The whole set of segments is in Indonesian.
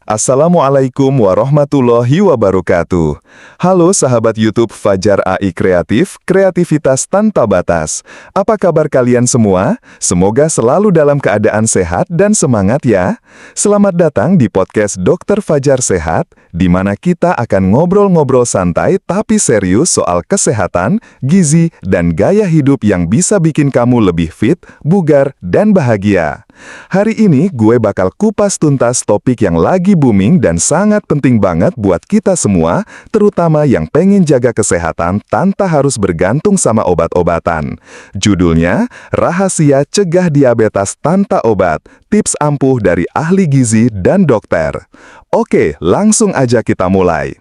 Assalamualaikum warahmatullahi wabarakatuh. Halo sahabat YouTube Fajar AI Kreatif, kreativitas tanpa batas. Apa kabar kalian semua? Semoga selalu dalam keadaan sehat dan semangat ya. Selamat datang di podcast Dr. Fajar Sehat, di mana kita akan ngobrol-ngobrol santai tapi serius soal kesehatan, gizi, dan gaya hidup yang bisa bikin kamu lebih fit, bugar, dan bahagia. Hari ini gue bakal kupas tuntas topik yang lagi booming dan sangat penting banget buat kita semua, terutama yang pengen jaga kesehatan tanpa harus bergantung sama obat-obatan. Judulnya, Rahasia Cegah Diabetes Tanpa Obat, Tips Ampuh dari Ahli Gizi dan Dokter. Oke, langsung aja kita mulai.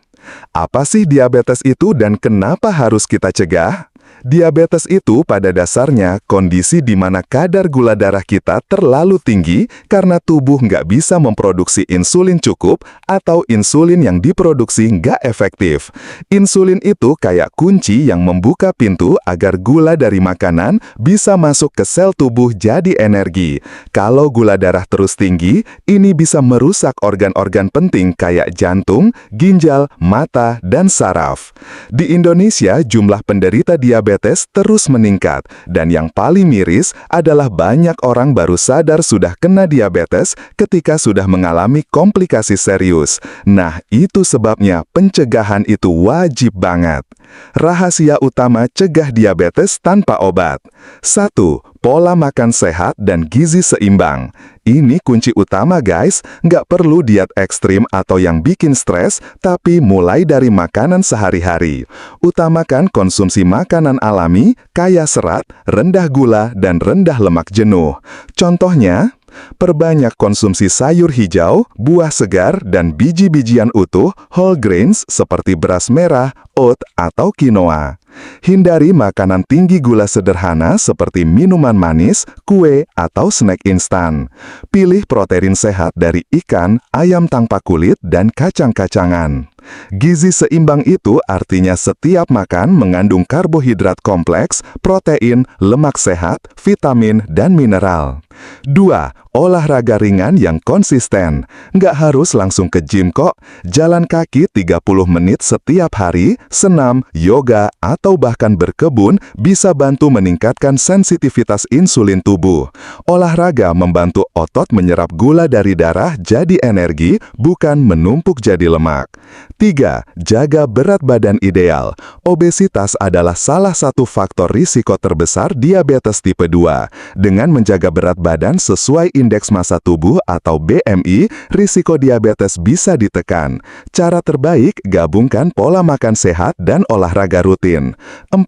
Apa sih diabetes itu dan kenapa harus kita cegah? Diabetes itu pada dasarnya kondisi di mana kadar gula darah kita terlalu tinggi karena tubuh nggak bisa memproduksi insulin cukup atau insulin yang diproduksi nggak efektif. Insulin itu kayak kunci yang membuka pintu agar gula dari makanan bisa masuk ke sel tubuh jadi energi. Kalau gula darah terus tinggi, ini bisa merusak organ-organ penting kayak jantung, ginjal, mata, dan saraf. Di Indonesia, jumlah penderita diabetes terus meningkat, dan yang paling miris adalah banyak orang baru sadar sudah kena diabetes ketika sudah mengalami komplikasi serius. Nah, itu sebabnya pencegahan itu wajib banget. Rahasia utama cegah diabetes tanpa obat. 1. Pola makan sehat dan gizi seimbang. Ini kunci utama guys, nggak perlu diet ekstrim atau yang bikin stres, tapi mulai dari makanan sehari-hari. Utamakan konsumsi makanan alami, kaya serat, rendah gula, dan rendah lemak jenuh. Contohnya, perbanyak konsumsi sayur hijau, buah segar, dan biji-bijian utuh, whole grains seperti beras merah, oat, atau quinoa. Hindari makanan tinggi gula sederhana seperti minuman manis, kue, atau snack instan. Pilih protein sehat dari ikan, ayam tanpa kulit, dan kacang-kacangan. Gizi seimbang itu artinya setiap makan mengandung karbohidrat kompleks, protein, lemak sehat, vitamin, dan mineral. 2. Olahraga ringan yang konsisten. Nggak harus langsung ke gym kok. Jalan kaki 30 menit setiap hari, senam, yoga, atau bahkan berkebun bisa bantu meningkatkan sensitivitas insulin tubuh. Olahraga membantu otot menyerap gula dari darah jadi energi, bukan menumpuk jadi lemak. 3. Jaga berat badan ideal. Obesitas adalah salah satu faktor risiko terbesar diabetes tipe 2. Dengan menjaga berat badan sesuai indeks massa tubuh atau BMI, risiko diabetes bisa ditekan. Cara terbaik, gabungkan pola makan sehat dan olahraga rutin. 4.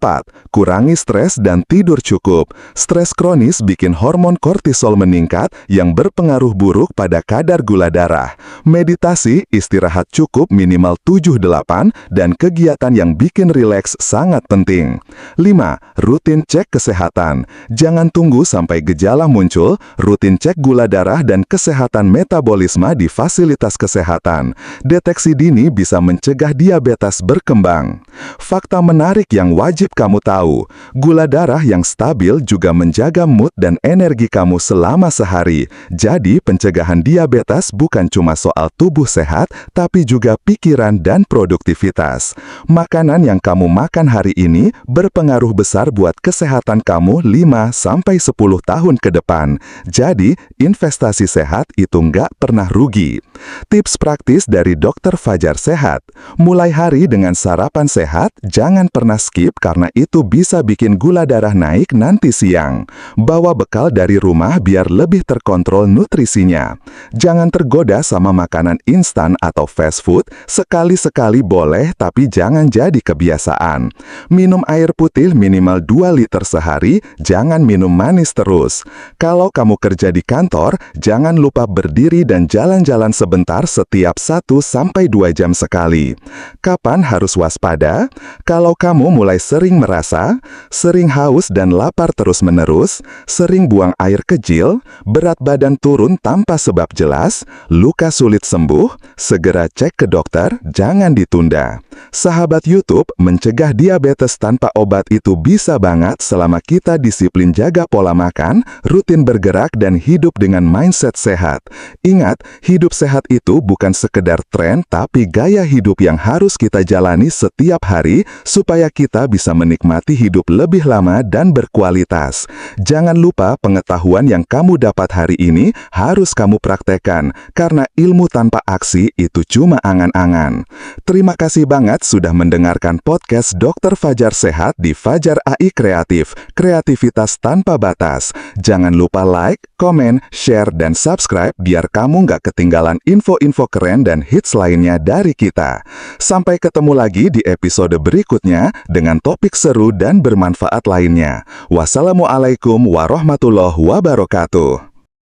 Kurangi stres dan tidur cukup. Stres kronis bikin hormon kortisol meningkat yang berpengaruh buruk pada kadar gula darah. Meditasi, istirahat cukup minimal 7-8, dan kegiatan yang bikin rileks sangat penting. 5. Rutin cek kesehatan. Jangan tunggu sampai gejala muncul, rutin cek gula darah dan kesehatan metabolisme di fasilitas kesehatan. Deteksi dini bisa mencegah diabetes berkembang. Fakta menarik yang wajib kamu tahu, gula darah yang stabil juga menjaga mood dan energi kamu selama sehari. Jadi pencegahan diabetes bukan cuma soal tubuh sehat, tapi juga pikiran dan produktivitas. Makanan yang kamu makan hari ini berpengaruh besar buat kesehatan kamu 5-10 tahun ke depan. Jadi, investasi sehat itu nggak pernah rugi. Tips praktis dari Dr. Fajar Sehat. Mulai hari dengan sarapan sehat, jangan pernah skip karena itu bisa bikin gula darah naik nanti siang. Bawa bekal dari rumah biar lebih terkontrol nutrisinya. Jangan tergoda sama makanan instan atau fast food, sekali-sekali boleh tapi jangan jadi kebiasaan. Minum air putih minimal 2 liter sehari, jangan minum manis terus. Kalau kamu kerja di kantor, jangan lupa berdiri dan jalan-jalan sebentar setiap 1-2 jam sekali. Kapan harus waspada? Kalau kamu mulai sering merasa, sering haus dan lapar terus-menerus, sering buang air kecil, berat badan turun tanpa sebab jelas, luka sulit sembuh, segera cek ke dokter jangan ditunda. Sahabat YouTube, mencegah diabetes tanpa obat itu bisa banget selama kita disiplin jaga pola makan, rutin bergerak dan hidup dengan mindset sehat. Ingat, hidup sehat itu bukan sekedar tren tapi gaya hidup yang harus kita jalani setiap hari supaya kita bisa menikmati hidup lebih lama dan berkualitas. Jangan lupa pengetahuan yang kamu dapat hari ini harus kamu praktekkan karena ilmu tanpa aksi itu cuma angan-angan. Terima kasih banget sudah mendengarkan podcast Dr. Fajar Sehat di Fajar AI Kreatif, kreativitas tanpa batas. Jangan lupa like, komen, share, dan subscribe biar kamu nggak ketinggalan info-info keren dan hits lainnya dari kita. Sampai ketemu lagi di episode berikutnya dengan topik seru dan bermanfaat lainnya. Wassalamualaikum warahmatullahi wabarakatuh.